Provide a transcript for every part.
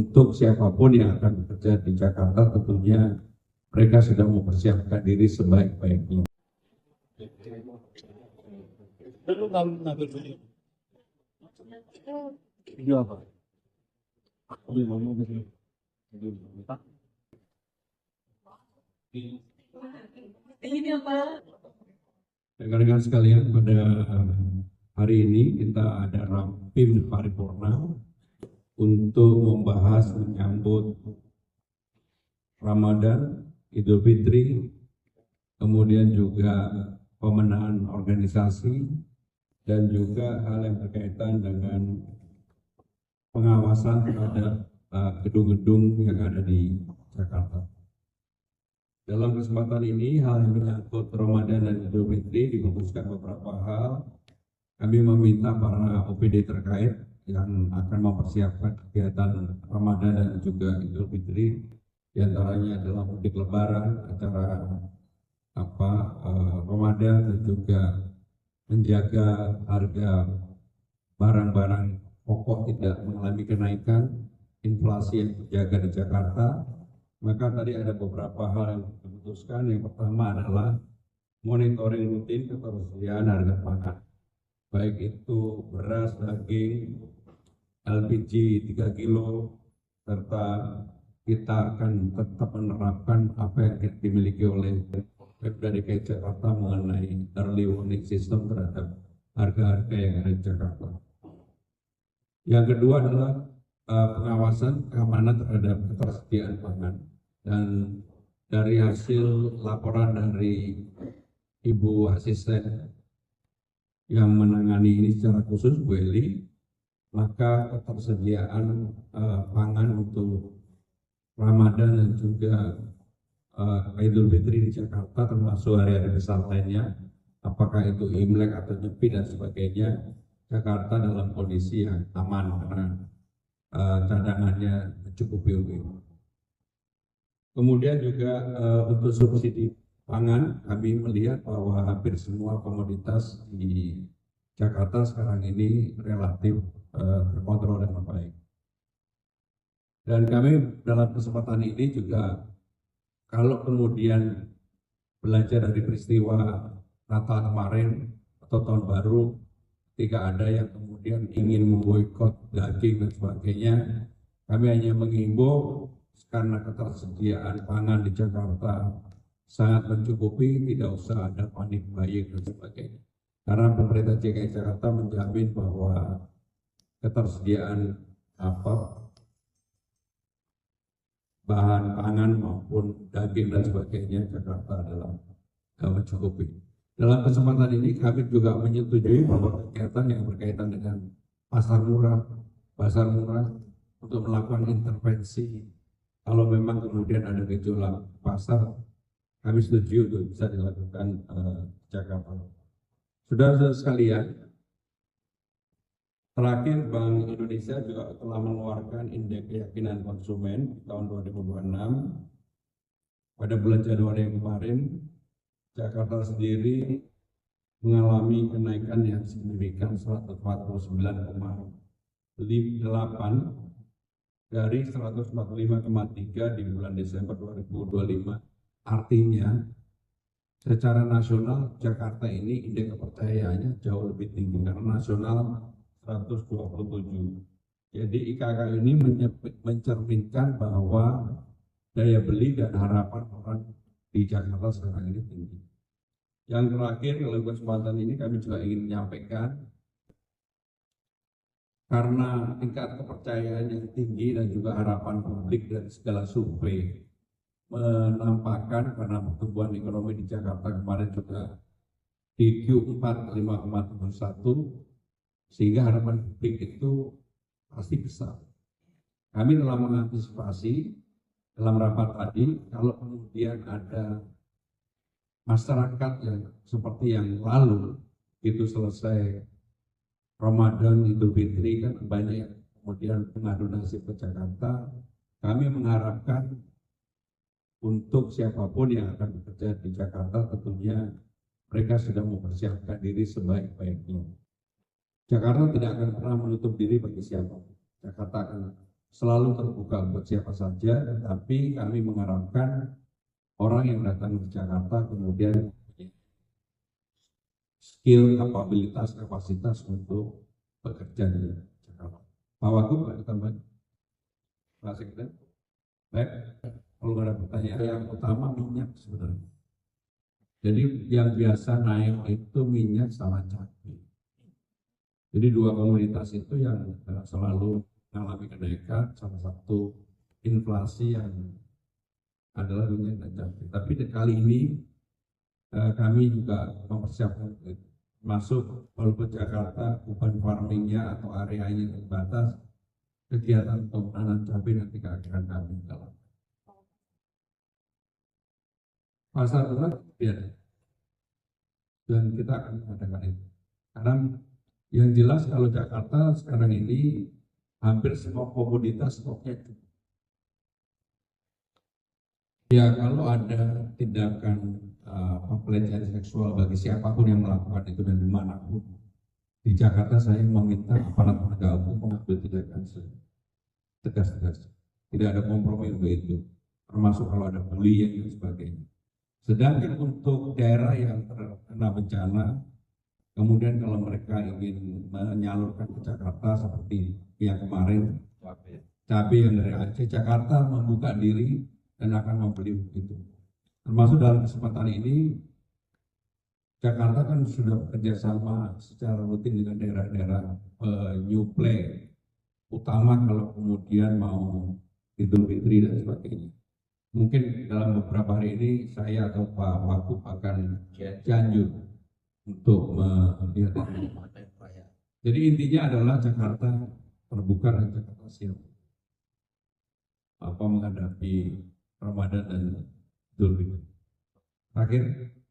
Untuk siapapun yang akan bekerja di Jakarta, tentunya mereka sudah mempersiapkan diri sebaik-baiknya. Dulu ngambil video apa? Ini apa? Rekan-rekan sekalian, pada hari ini kita ada rapim paripurna untuk membahas menyambut Ramadan, Idul Fitri, kemudian juga pemenahan organisasi, dan juga hal yang berkaitan dengan pengawasan terhadap gedung-gedung yang ada di Jakarta. Dalam kesempatan ini, hal yang menyangkut Ramadan dan Idul Fitri difokuskan beberapa hal. Kami meminta para OPD terkait yang akan mempersiapkan kegiatan Ramadan dan juga Idul Fitri, diantaranya adalah mudik Lebaran, acara Ramadan, dan juga menjaga harga barang-barang pokok tidak mengalami kenaikan, inflasi yang terjaga di Jakarta. Maka tadi ada beberapa hal yang diputuskan. Yang pertama adalah monitoring rutin ketersediaan harga pangan, baik itu beras, daging, LPG 3 kilo, serta kita akan tetap menerapkan apa yang dimiliki oleh Pemda DKI Jakarta mengenai early warning system terhadap harga-harga yang ada di Jakarta. Yang kedua adalah pengawasan keamanan terhadap ketersediaan pangan. Dan dari hasil laporan dari Ibu Asisten yang menangani ini secara khusus, Bu Eli, maka ketersediaan pangan untuk Ramadan dan juga Idul Fitri di Jakarta, termasuk hari-hari besar lainnya, apakah itu Imlek atau Nyepi dan sebagainya, Jakarta dalam kondisi yang aman karena cadangannya mencukupi untuk itu. Kemudian juga untuk subsidi pangan, kami melihat bahwa hampir semua komoditas di Jakarta sekarang ini relatif terkontrol dengan baik. Dan kami dalam kesempatan ini juga, kalau kemudian belajar dari peristiwa Natal kemarin atau Tahun Baru, ketika ada yang kemudian ingin memboikot daging dan sebagainya, kami hanya menghimbau karena ketersediaan pangan di Jakarta sangat mencukupi, tidak usah ada panik buying dan sebagainya. Karena pemerintah DKI Jakarta menjamin bahwa ketersediaan bahan pangan maupun daging dan sebagainya Jakarta adalah mencukupi. Dalam kesempatan ini kami juga menyetujui bahwa kegiatan yang berkaitan dengan pasar murah untuk melakukan intervensi kalau memang kemudian ada gejolak pasar, kami setuju untuk bisa dilakukan Jakarta. Saudara-saudara sekalian, terakhir Bank Indonesia juga telah mengeluarkan indeks keyakinan konsumen tahun 2026. Pada bulan Januari yang kemarin, Jakarta sendiri mengalami kenaikan yang signifikan 149,8 dari 145,3 di bulan Desember 2025. Artinya secara nasional Jakarta ini indeks kepercayaannya jauh lebih tinggi karena nasional 127. Jadi IKK ini mencerminkan bahwa daya beli dan harapan orang di Jakarta sekarang ini tinggi. Yang terakhir, dalam kesempatan ini kami juga ingin menyampaikan, karena tingkat kepercayaan yang tinggi dan juga harapan publik dari segala survei menampakkan karena pertumbuhan ekonomi di Jakarta kemarin juga di Q4 5,71, sehingga harapan publik itu pasti besar. Kami telah mengantisipasi dalam rapat tadi, kalau kemudian ada masyarakat yang seperti yang lalu, itu selesai Ramadan, Idul Fitri, kan banyak yang kemudian mengadu nasib ke Jakarta. Kami mengharapkan untuk siapapun yang akan bekerja di Jakarta, tentunya mereka sudah mempersiapkan diri sebaik-baiknya. Jakarta tidak akan pernah menutup diri bagi siapapun. Jakarta akan selalu terbuka buat siapa saja, tapi kami mengharapkan orang yang datang ke Jakarta kemudian skill, kapabilitas, kapasitas untuk bekerja di Jakarta. Pak Wagub, Pak Ketua, Pak Sekda. Baik, kalau ada pertanyaan, yang utama minyak sebenarnya. Jadi yang biasa naik itu minyak sama cabai. Jadi dua komoditas itu yang selalu mengalami kenaikan. Salah satu inflasi yang adalah minyak dan cabai. Tapi kali ini kami juga mempersiapkan masuk walaupun Jakarta urban farmingnya atau areanya terbatas, kegiatan penanaman cabai nanti akan kami jalankan. Pasar urat ya, dan kita akan mengadakan itu. Karena yang jelas kalau Jakarta sekarang ini hampir semua komoditas stoknya cukup. Ya kalau ada tindakan pelecehan seksual bagi siapapun yang melakukan itu dan dimanapun di Jakarta, saya meminta aparat penegak hukum mengambil tindakan tegas-tegas. Tidak ada kompromi untuk itu, termasuk kalau ada bullying dan sebagainya. Sedangkan untuk daerah yang terkena bencana, kemudian kalau mereka ingin menyalurkan ke Jakarta seperti yang kemarin, cabai yang dari Aceh, Jakarta membuka diri dan akan membeli itu. Termasuk dalam kesempatan ini, Jakarta kan sudah bekerja sama secara rutin dengan daerah-daerah penyuplai utama kalau kemudian mau Idul Fitri dan sebagainya. Mungkin dalam beberapa hari ini saya atau Pak Wagub akan Cianjur untuk melihat ini. Jadi intinya adalah Jakarta terbuka dan Jakarta siap menghadapi Ramadan dan Idul Fitri. Terakhir,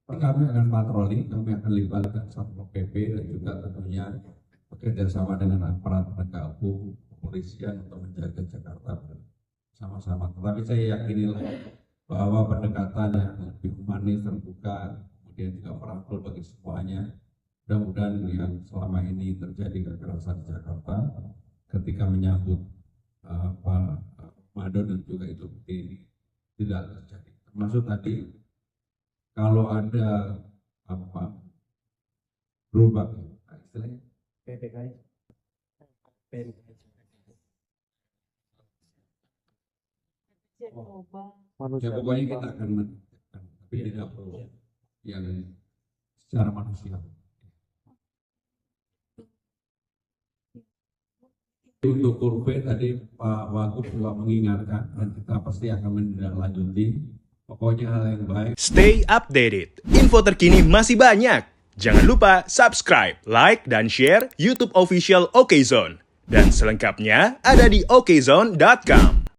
kami akan patroli, kami akan libatkan Satpol PP dan juga tentunya bekerja sama dengan aparat penegak hukum, kepolisian untuk menjaga Jakarta sama-sama. Tetapi saya yakinilah bahwa pendekatan yang lebih humanis, terbuka, kemudian juga merangkul bagi semuanya. Mudah-mudahan yang selama ini terjadi kekerasan di Jakarta ketika menyambut Ramadan dan juga Idul Fitri ini tidak terjadi. Termasuk tadi kalau ada berubah istilahnya PPKI. Ya pokoknya kita akan menentukan, tapi tidak perlu yang secara manusia. Untuk kurve tadi Pak Wagub juga mengingatkan dan kita pasti akan menindaklanjuti. Pokoknya hal yang baik. Stay updated. Info terkini masih banyak. Jangan lupa subscribe, like, dan share YouTube official OKZone. Dan selengkapnya ada di okezone.com.